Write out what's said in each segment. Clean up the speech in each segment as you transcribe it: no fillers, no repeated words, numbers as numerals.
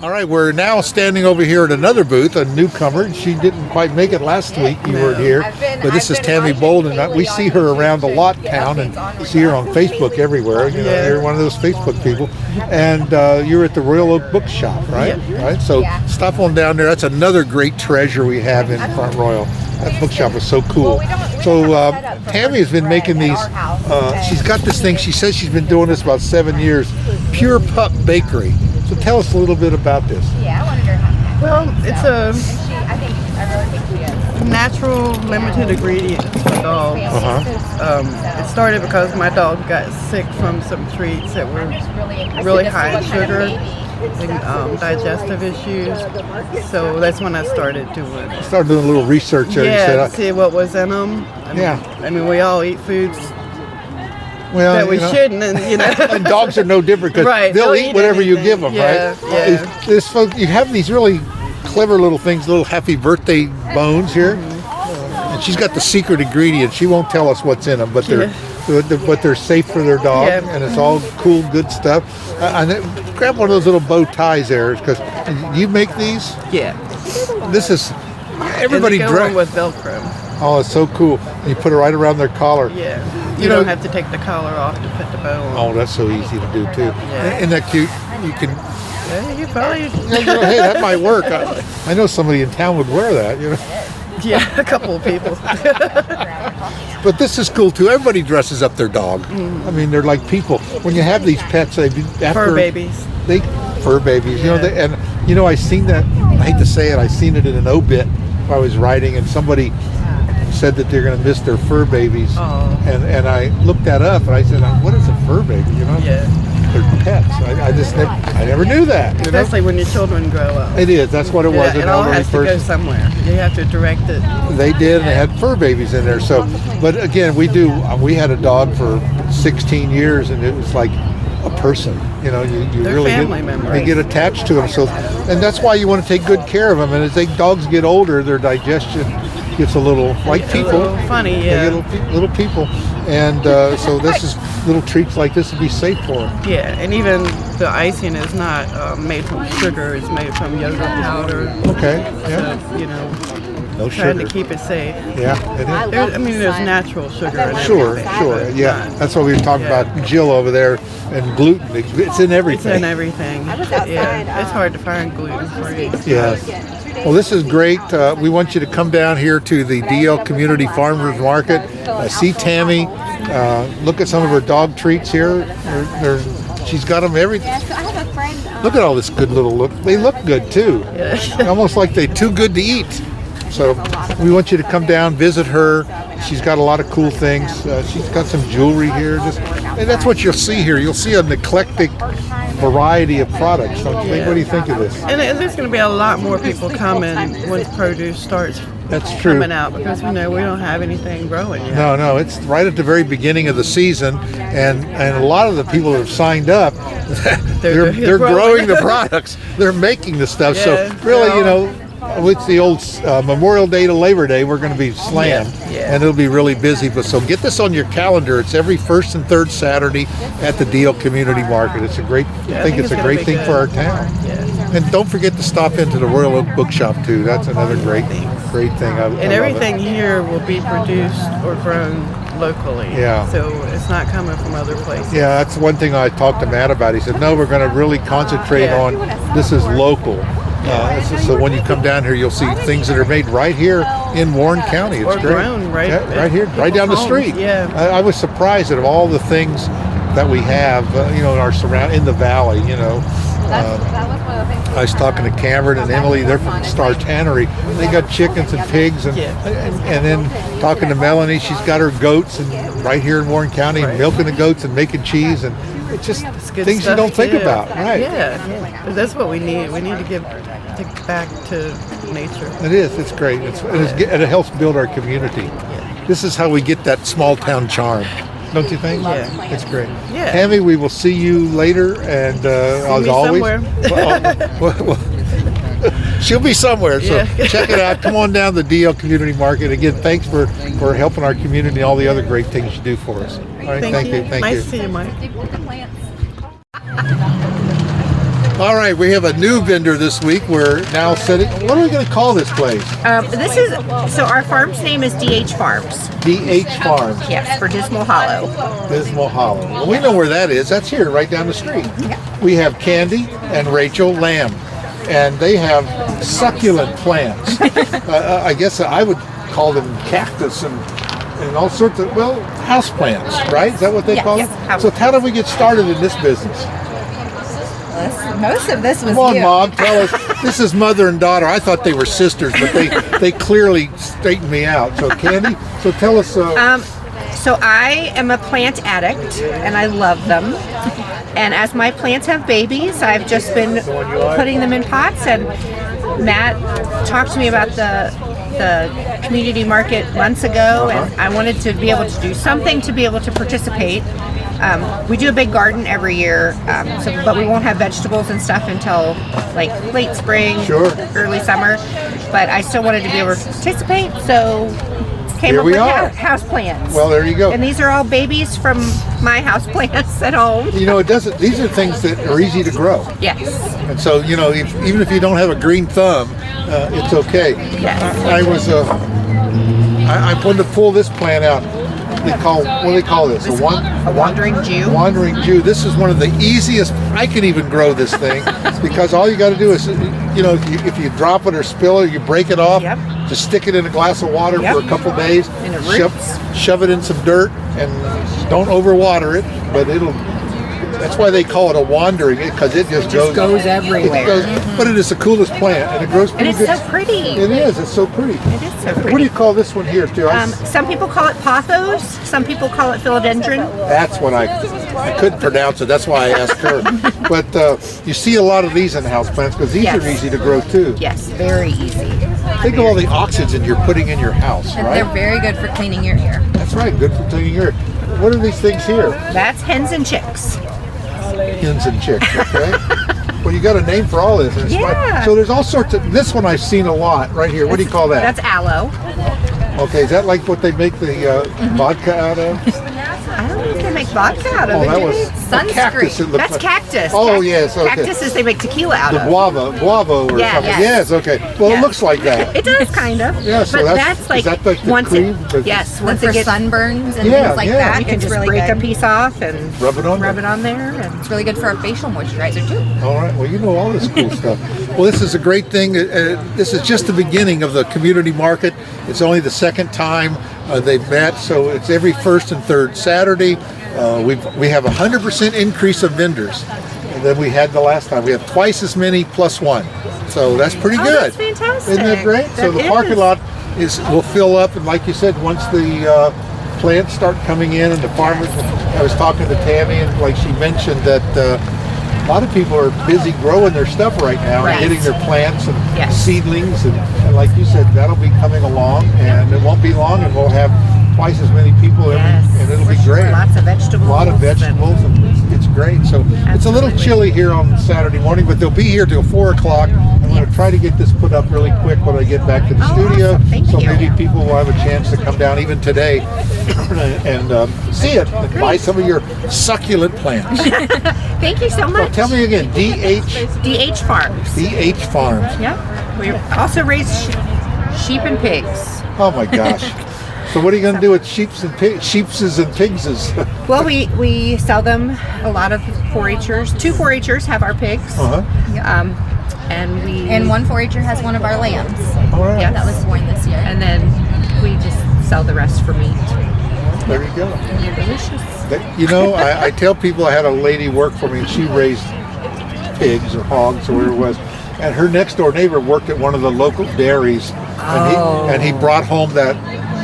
All right, we're now standing over here at another booth, a newcomer. She didn't quite make it last week. You weren't here. But this is Tammy Bolden. We see her around a lot in town and see her on Facebook everywhere. You know, you're one of those Facebook people. And you're at the Royal Oak Bookshop, right? Right. So stop on down there. That's another great treasure we have in Front Royal. That bookshop is so cool. So Tammy has been making these. She's got this thing. She says she's been doing this about 7 years. Pure Pup Bakery. So tell us a little bit about this. Well, it's a natural, limited ingredients for dogs. It started because my dog got sick from some treats that were really high in sugar and digestive issues. So that's when I started doing. You started doing a little research there. Yeah, to see what was in them. I mean, we all eat foods that we shouldn't, and and dogs are no different because they'll eat whatever you give them, right? You have these really clever little things, little happy birthday bones here, and she's got the secret ingredient. She won't tell us what's in them, but they're safe for their dog, and it's all cool, good stuff. Grab one of those little bow ties there, because you make these. Yeah. This is everybody dressed with Velcro. Oh, it's so cool. And you put it right around their collar. Yeah. You don't have to take the collar off to put the bow on. Oh, that's so easy to do too. Isn't that cute? You can. Yeah, you probably. Hey, that might work. I know somebody in town would wear that. You know. Yeah, a couple of people. But this is cool too. Everybody dresses up their dog. I mean, they're like people. When you have these pets, fur babies. Fur babies. You know, I seen that. I hate to say it. I seen it in an obit I was writing, and somebody said that they're going to miss their fur babies, and I looked that up, and I said, "What is a fur baby?" You know, they're pets. I never knew that. Especially when your children grow up. It is. That's what it was. It all has to go somewhere. You have to direct it. They did. And they had fur babies in there. So, but again, we had a dog for 16 years, and it was like a person. You know, you They're really get attached to them. So, and that's why you want to take good care of them. And as dogs get older, their digestion gets a little like people. A little funny, little people. And so this is little treats like this would be safe for them. Yeah, and even the icing is not made from sugar. It's made from yogurt powder. Okay. Yeah. So, no trying sugar. to keep it safe. Yeah, it is. There's natural sugar in it. Sure. Yeah, that's what we were talking about. Jill over there, and gluten. It's in everything. It's in everything. Yeah, it's hard to find gluten free. Yes. Well, this is great. We want you to come down here to the DL Community Farmers Market. See Tammy. Look at some of her dog treats here. She's got them everything. Look at all this good little look. They look good too. Almost like they're too good to eat. So we want you to come down, visit her. She's got a lot of cool things. She's got some jewelry here. And that's what you'll see here. You'll see an eclectic variety of products. What do you think of this? And there's going to be a lot more people coming once produce starts coming out, because we don't have anything growing yet. No, it's right at the very beginning of the season, and a lot of the people that have signed up, they're growing the products. They're making the stuff. So really, with the old Memorial Day to Labor Day, we're going to be slammed, and it'll be really busy. But so get this on your calendar. It's every first and third Saturday at the DL Community Market. It's a great. I think it's a great thing for our town. And don't forget to stop into the Royal Oak Bookshop too. That's another great thing. And everything here will be produced or grown locally. Yeah. So it's not coming from other places. Yeah, that's one thing I talked to Matt about. He said, no, we're going to really concentrate on this is local. So when you come down here, you'll see things that are made right here in Warren County. It's great. Grown right here, right down the street. Yeah. I was surprised at all the things that we have, in our in the valley. I was talking to Cameron and Emily. They're from Star Tannery. They got chickens and pigs, and then talking to Melanie, she's got her goats, and right here in Warren County, milking the goats and making cheese, and it's just things you don't think about, right? Yeah, that's what we need. We need to give back to nature. It is. It's great. It helps build our community. This is how we get that small town charm. Don't you think? Yeah. It's great. Yeah. Tammy, we will see you later, and as always, she'll be somewhere. So check it out. Come on down to the DL Community Market. Again, thanks for helping our community and all the other great things you do for us. All right, thank you. Nice to see you, Mike. All right, we have a new vendor this week. We're now sitting. What are we going to call this place? So our farm's name is DH Farms. DH Farms. Yes, for Dismal Hollow. Dismal Hollow. Well, we know where that is. That's here, right down the street. Yeah. We have Candy and Rachel Lamb, and they have succulent plants. I guess I would call them cactus and all sorts of, house plants, right? Is that what they call them? Yes. So how did we get started in this business? Most of this was Come on, you. Mom, tell us. This is mother and daughter. I thought they were sisters, but they clearly straightened me out. So, Candy, so tell us. So I am a plant addict, and I love them. And as my plants have babies, I've just been putting them in pots. And Matt talked to me about the community market months ago, and I wanted to be able to do something to be able to participate. We do a big garden every year, but we won't have vegetables and stuff until like late spring, early summer. But I still wanted to be able to participate, so came up with house plants. Well, there you go. And these are all babies from my house plants at home. You know, these are things that are easy to grow. Yes. And so, even if you don't have a green thumb, it's okay. Yes. I wanted to pull this plant out. What do they call this? A wandering Jew. Wandering Jew. This is one of the easiest. I can even grow this thing because all you got to do is, if you drop it or spill it, you break it off. Yep. Just stick it in a glass of water for a couple days. And it roots. Shove it in some dirt and don't overwater it. But that's why they call it a wandering, because it just goes everywhere. But it is the coolest plant, and it grows pretty good. And it's so pretty. It is. It's so pretty. It is so pretty. What do you call this one here, too? Some people call it pothos. Some people call it philodendron. That's what I couldn't pronounce it. That's why I asked her. But you see a lot of these in houseplants because these are easy to grow, too. Yes, very easy. Think of all the oxygen you're putting in your house, And right? they're very good for cleaning your ear. That's right. Good for cleaning your ear. What are these things here? That's hens and chicks. Hens and chicks, okay? Well, you got a name for all this. So there's all sorts of, this one I've seen a lot right here. What do you call that? That's aloe. Okay, is that like what they make the vodka out of? I don't think they make vodka out of it. That do was they? a cactus. It looks That's like. cactus. Oh, yes, okay. Cactus is they make tequila out The of. guava or something. Yes. Yes, okay. Well, it looks like that. It does kind of. Yeah, so but that's like, is that like the once cream? yes, Good once for it gets sunburns and Yeah, things like yeah. that. you can It's just really break good. a piece off and Rub it on there. And It's really good for a facial moisturizer too. All right. Well, you know all this cool stuff. Well, this is a great thing. This is just the beginning of the community market. It's only the second time they've met, so it's every first and third Saturday. We have 100% increase of vendors than we had the last time. We have twice as many plus one, so that's pretty good. That's fantastic. Isn't that great? So the parking lot will fill up, and like you said, once the plants start coming in and the farmers. I was talking to Tammy, and like she mentioned that. A lot of people are busy growing their stuff right now and getting their plants and seedlings, and like you said, that'll be coming along, and it won't be long, and we'll have twice as many people, and it'll be great. Lots of vegetables. A lot of vegetables, and it's great. So it's a little chilly here on Saturday morning, but they'll be here till 4 o'clock. I'm going to try to get this put up really quick when I get back to the studio, awesome. maybe people will have a chance to come down even today and see it and buy some of your succulent plants. Thank you so much. So tell me again, DH Farms. DH Farms. Yep. We also raise sheep and pigs. Oh my gosh. So what are you going to do with sheeps and pigses? Well, we sell them. A lot of 4-H'ers. 2 4-H'ers have our pigs. And one 4-H'er has one of our lambs. All right. That was born this year. And then we just sell the rest for meat. There you go. And they're delicious. I tell people I had a lady work for me, and she raised pigs or hogs or whatever it was. And her next door neighbor worked at one of the local dairies, and he brought home that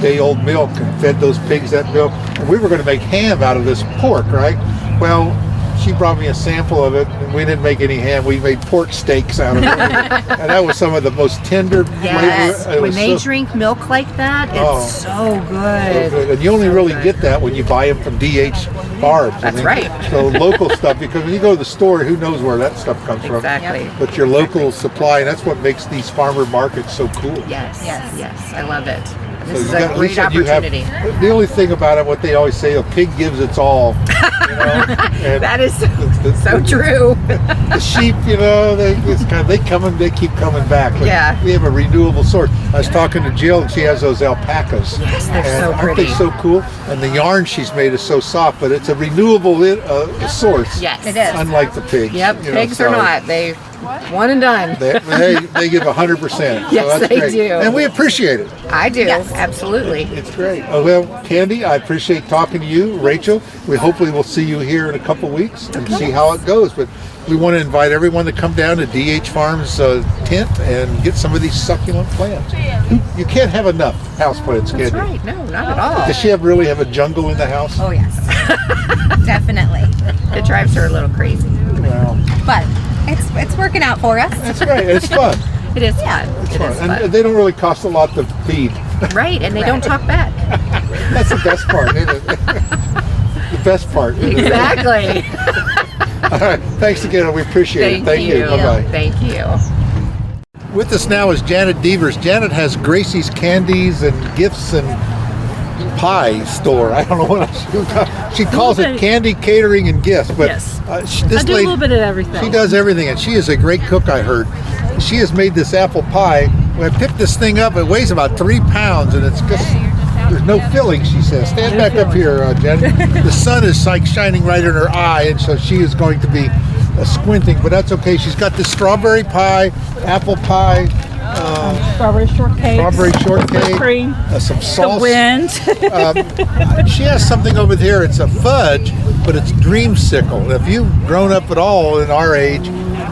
day-old milk and fed those pigs that milk. And we were going to make ham out of this pork, right? Well, she brought me a sample of it, and we didn't make any ham. We made pork steaks out of it, and that was some of the most tender flavor. When they drink milk like that, it's so good. So good. And you only really get that when you buy them from DH Farms. That's right. So local stuff, because when you go to the store, who knows where that stuff comes from? Exactly. But your local supply, and that's what makes these farmer markets so cool. Yes. I love it. This is you a got- at great least you have- opportunity. the only thing about it, what they always say, a pig gives its all. You know? And That is the- so true. The sheep, you know, they keep coming back. But Yeah. we have a renewable source. I was talking to Jill, and she has those alpacas. Yes, they're and so aren't they pretty. so cool? And the yarn she's made is so soft, but it's a renewable source. Yes. It is. Unlike the pigs. Yep, you know, pigs are so not. They one and done. They give 100%. Yes, so that's they great. do. And we appreciate it. I do, Yes. absolutely. It's great. Oh, well, Candy, I appreciate talking to you. Rachel, we hopefully will see you here in a couple weeks and see how it goes. But we want to invite everyone to come down to DH Farms tent and get some of these succulent plants. You can't have enough houseplants, can That's you? right. No, not at all. Does she really have a jungle in the house? Oh yes, definitely. It drives her a little crazy. Well, But it's working out for us. that's great. It's fun. It is fun. It's It fun. is And fun. they don't really cost a lot to feed. Right, and they don't talk back. That's the best part, isn't it? The best part. Isn't it? Exactly. All right. Thanks again. We appreciate it. Thank you. Bye-bye. Thank you. With us now is Janet Devers. Janet has Gracie's Candies and Gifts and Pie store. I don't know what else she calls it, candy, catering, and gifts. But Yes. this I do a lady, little bit of everything. she does everything, and she is a great cook, I heard. She has made this apple pie. When I picked this thing up, it weighs about 3 pounds, and it's just, there's no filling, she says. Stand back up here, Janet. The sun is like shining right in her eye, and so she is going to be squinting, but that's okay. She's got this strawberry pie, apple pie, Strawberry shortcake. strawberry shortcake, cream. some The sauce. wind. She has something over here. It's a fudge, but it's dreamsicle. If you've grown up at all in our age,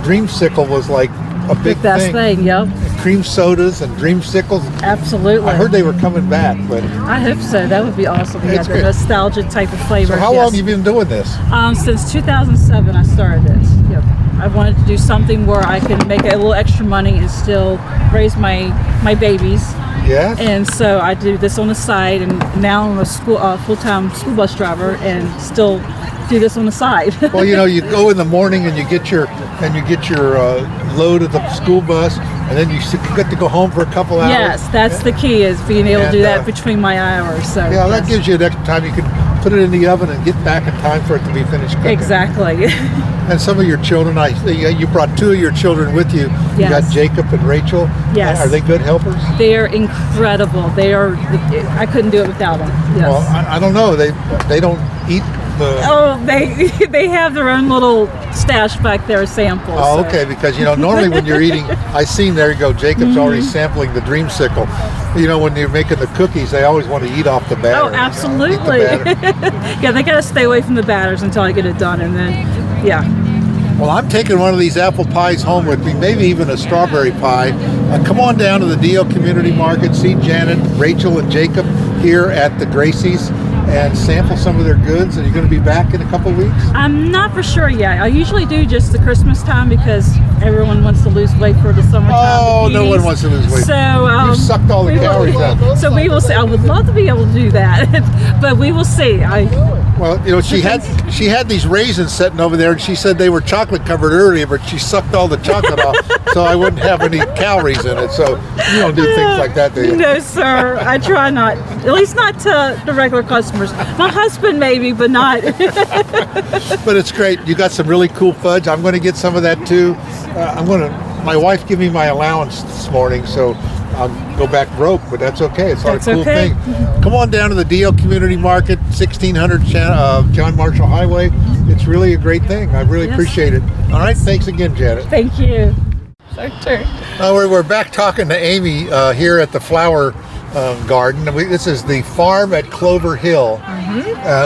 dreamsicle was like a big Best thing, yep. Cream sodas and dreamsicles. Absolutely. I heard they were coming back, but I hope so. That would be awesome. Yeah, It's the good. nostalgia type of flavor. so how yes. long have you been doing this? Since 2007, I started this. Yep. I wanted to do something where I could make a little extra money and still raise my babies. Yeah? And so I do this on the side, and now I'm a full-time school bus driver, and still do this on the side. Well, you know, you go in the morning and you get your load at the school bus, and then you get to go home for a couple hours. Yes, that's the key, is being able to do And, that between my hours. So Yeah, that yes. gives you an extra time. You can put it in the oven and get back in time for it to be finished cooking. Exactly. And some of your children, you brought 2 of your children with you. You Yes. got Jacob and Rachel. Yes. Are they good helpers? They're incredible. I couldn't do it without them. Yes. Well, I don't know. They don't eat the. Oh, they have their own little stash back there, samples. Oh, so. okay. Because normally when you're eating, I seen there you go. Jacob's already Mm-hmm. sampling the dreamsicle. When you're making the cookies, they always want to eat off the batter. Oh, absolutely. Eat the batter. Yeah, they got to stay away from the batters until I get it done, and then, yeah. Well, I'm taking one of these apple pies home with me, maybe even a strawberry pie. Come on down to the DL Community Market, see Janet, Rachel, and Jacob here at the Gracie's, and sample some of their goods. And you're going to be back in a couple weeks? I'm not for sure yet. I usually do just the Christmas time because everyone wants to lose weight for the summertime. Oh, no bikinis. one wants to lose weight. So You sucked all the we will- calories out. So we will see. I would love to be able to do that, but we will see. Well, she had these raisins sitting over there, and she said they were chocolate covered earlier, but she sucked all the chocolate off, so I wouldn't have any calories in it. So you don't do things like that, do you? No, sir. I try not. At least not to the regular customers. My husband maybe, but not. But it's great. You got some really cool fudge. I'm going to get some of that too. My wife gave me my allowance this morning, so I'll go back broke, but that's okay. It's not a That's cool okay. thing. Come on down to the DL Community Market, 1600 John Marshall Highway. It's really a great thing. I really Yes. appreciate it. All right, thanks again, Janet. Thank you. So true. We're back talking to Amy here at the flower garden. This is the farm at Clover Hill.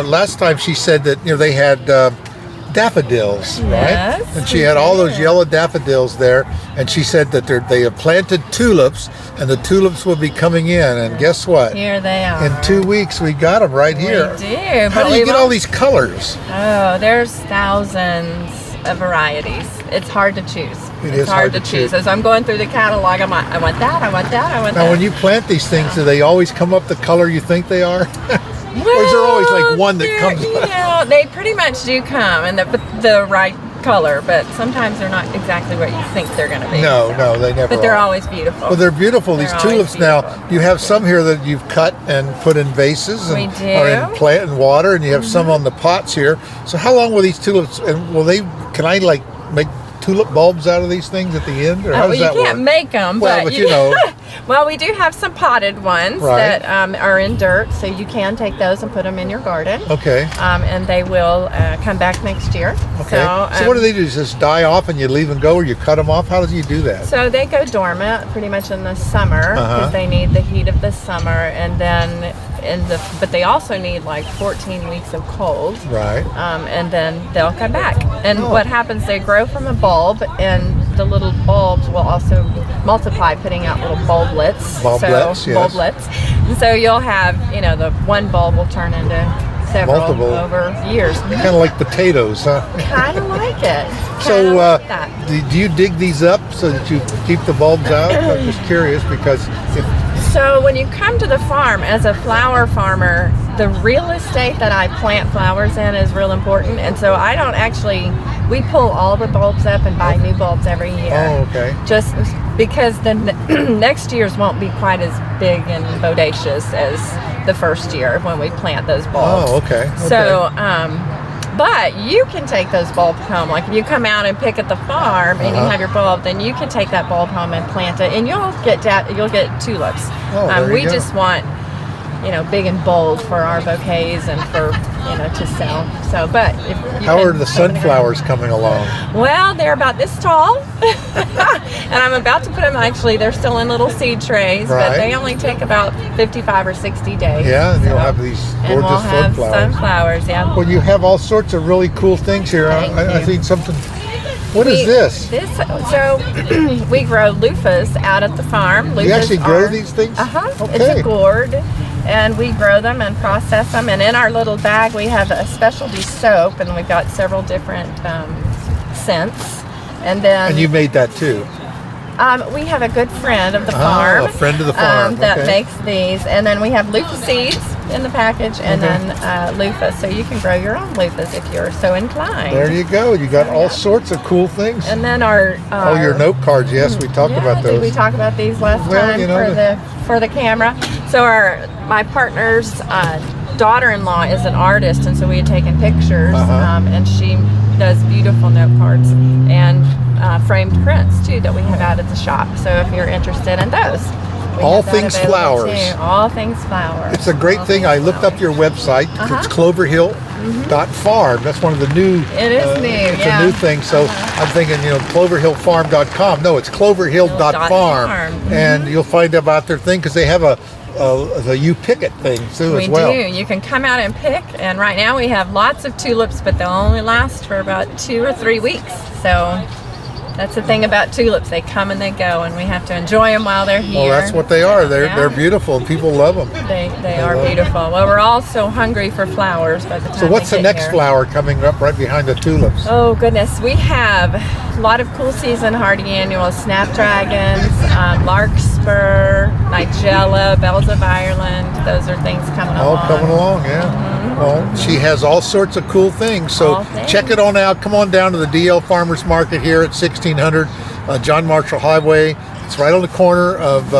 Last time she said that they had daffodils, right? Yes, And she had all those yellow daffodils there, and she said that they have planted tulips, and the tulips will be coming in. And guess what? Here they are. In 2 weeks, we got them right here. We do. How do you get all these colors? Oh, there's thousands of varieties. It's hard to choose. It It's is hard to choose. As I'm going through the catalog, I'm like, I want that, I want that, I want Now, that. when you plant these things, do they always come up the color you think they are? Or is there always like one that comes up? They pretty much do come, and the color, but sometimes they're not exactly what you think they're going to be. No, they never But they're are. always beautiful. Well, they're beautiful. They're These always tulips beautiful. now, you have some here that you've cut and put in vases and We do. are in plant and water, and you have some on the pots here. So how long will these tulips, and can I like make tulip bulbs out of these things at the end, or how Well, does you that work? can't make them, Well, but you know. Well, we do have some potted ones Right. that are in dirt, so you can take those and put them in your garden. Okay. And they will come back next year. Okay. So what do they do? Just die off and you leave them go, or you cut them off? How do you do that? So they go dormant pretty much in the summer because they need the heat of the summer, and then but they also need like 14 weeks of cold. Right. And then they'll come back. And what happens? They grow from a bulb, and the little bulbs will also multiply, putting out little bulblets. Bulblets, yes. Bulblets. And so you'll have, the one bulb will turn into several Multiple. over years. Kind of like potatoes, huh? Kind of like it. So, Kinda like that. do you dig these up so that you keep the bulbs out? I'm just curious because So when you come to the farm as a flower farmer, the real estate that I plant flowers in is real important. And so I don't we pull all the bulbs up and buy new bulbs every year. Oh, okay. Just because the next year's won't be quite as big and bodacious as the first year when we plant those bulbs. Oh, okay. So, but you can take those bulbs home. Like if you come out and pick at the farm and you have your bulb, then you can take that bulb home and plant it, and you'll get tulips. Oh, there you we go. just want big and bold for our bouquets and for to sell. So, but if you how can are the come in here- sunflowers coming along? Well, they're about this tall, and I'm about to put them. Actually, they're still in little seed trays, Right. but they only take about 55 or 60 days. Yeah, and you'll So- have these and we'll gorgeous have sunflowers. sunflowers. Yeah. Well, you have all sorts of really cool things here. Thank I you. seen something. What is this? So we grow loofahs out at the farm. You actually Loofahs grow are- these things? It's Okay. a gourd, and we grow them and process them. And in our little bag, we have a specialty soap, and we've got several different scents. And then And you made that too. we have a good friend of the farm. a friend of the farm. That okay. makes these. And then we have loofah seeds in the package, and then loofahs. So you can grow your own loofahs if you're so inclined. There you go. You got all sorts of cool things. And then our your note cards. Yes, we talked about those. Did we talk about these last Well, time for the camera? So my partner's daughter-in-law is an artist, and so we had taken pictures, and she does beautiful note cards and framed prints too that we have out at the shop. So if you're interested in those, we All have that things available flowers. too. All things flowers. It's a great thing. I looked up your website. It's cloverhill.farm. That's one of the new. It is new, It's yeah. a new thing. So I'm thinking, cloverhillfarm.com. No, it's cloverhill.farm, and you'll find out about their thing because they have a you pick it thing too We as well. do. You can come out and pick, and right now we have lots of tulips, but they'll only last for about 2 or 3 weeks. So that's the thing about tulips. They come and they go, and we have to enjoy them while they're here. Well, that's what they are. They're Yeah. beautiful, and people love them. They are beautiful. Well, we're all so hungry for flowers by the time So what's they the get next here. flower coming up right behind the tulips? Oh goodness, we have a lot of cool season hardy annuals, snapdragons, larkspur, nigella, bells of Ireland. Those are things coming All along. coming along, yeah. Well, she has all sorts of cool things. So All things. check it on out. Come on down to the DL Farmers Market here at 1600 John Marshall Highway. It's right on the corner of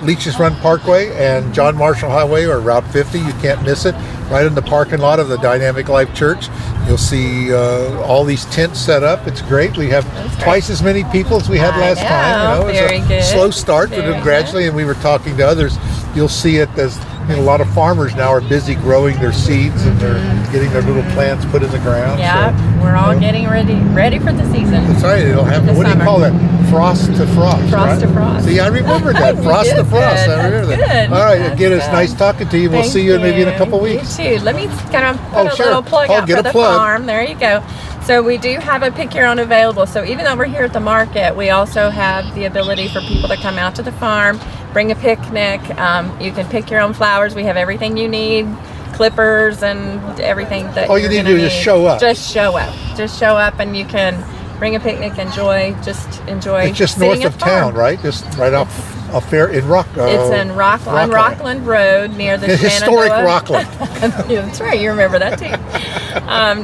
Leach's Run Parkway and John Marshall Highway, or Route 50. You can't miss it. Right in the parking lot of the Dynamic Life Church. You'll see all these tents set up. It's great. We have twice as many people as we had I last know. time. It's Very a good. slow start, but Very gradually, and we were talking to others. You'll see it as a lot of farmers now are busy growing their seeds and they're getting their little plants put in the ground. Yeah, So, we're all getting ready for the season. that's right. It'll have, The what do you summer. call that? Frost to frost. Frost right? to frost. See, I remembered that. You Frost to did frost. good. I remember That's that. good. All right. That's Again, it's good. nice talking to you. We'll Thank see you maybe in a couple you. weeks. You too. Let me kind of Oh, put a sure. little plug Oh, out get for a the plug. farm. There you go. So we do have a pick your own available. So even though we're here at the market, we also have the ability for people to come out to the farm, bring a picnic. You can pick your own flowers. We have everything you need, clippers and everything that All you you're need to gonna do is just show up. Just show up. Just show up, and you can bring a picnic, enjoy It's just sitting north at of the farm. town, right? Just right off a fair in Rock. It's in on Rockland Road near the Historic Shenandoah. Rockland. That's right, you remember that too.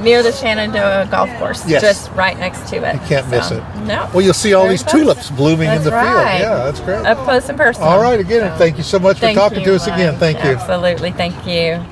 near the Shenandoah Golf Course, Yes. just right next to it. You can't miss it. No. Well, you'll see all Very these close. tulips blooming That's in the field. right. Yeah, that's great. Up close and personal. All right, again, thank you so much for Thank talking you, to us again. Mike. Thank you. Absolutely. Thank you.